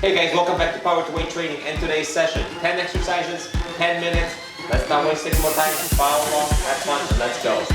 Hey guys, welcome back to Power to Weight Training and today's session. 10 exercises, 10 minutes. Let's not waste any more time. Follow along, have fun, and let's go.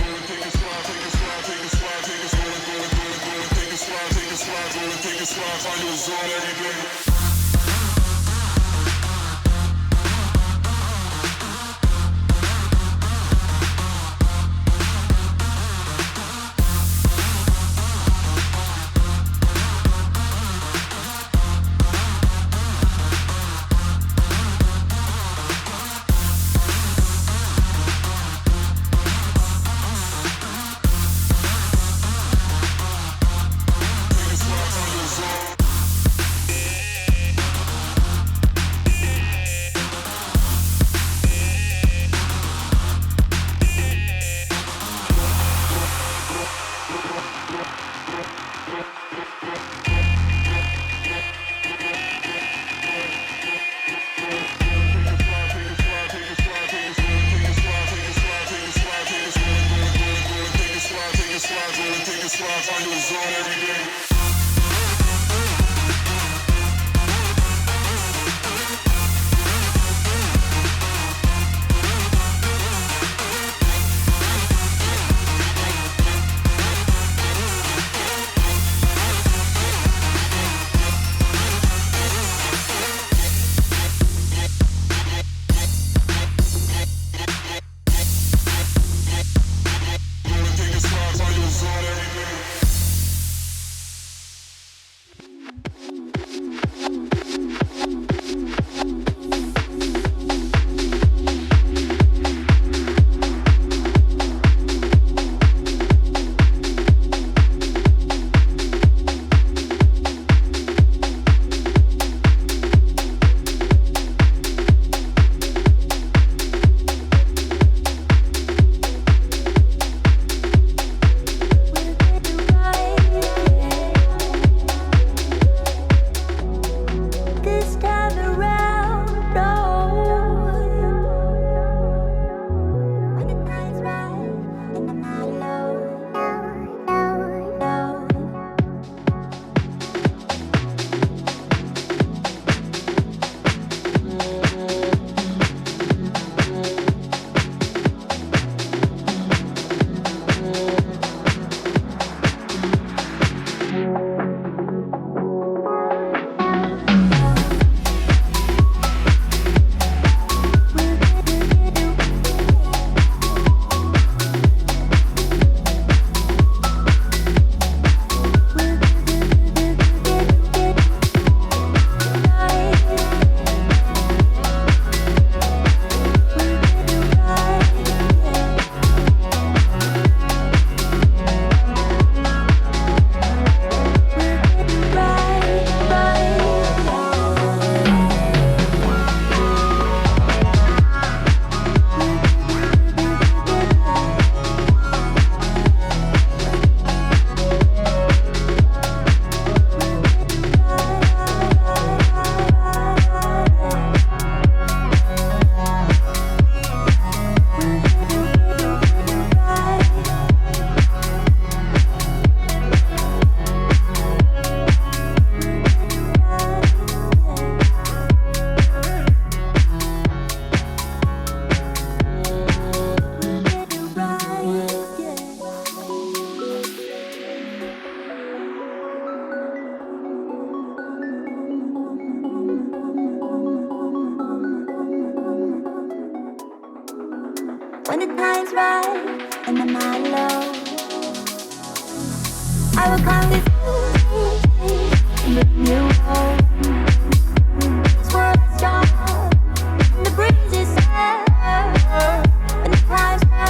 When the time's right and I'm not alone, I will come with you and bring you home. This world's strong and the breeze is sad. When the time's right,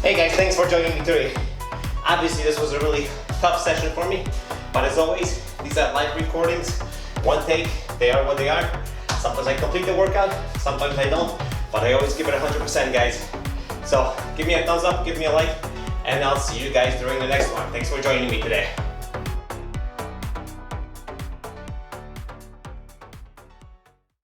Hey guys, thanks for joining me today. Obviously this was a really tough session for me, but as always, these are live recordings, one take, they are what they are. Sometimes I complete the workout, sometimes I don't, but I always give it 100%, guys. So give me a thumbs up, give me a like, and I'll see you guys during the next one. Thanks for joining me today.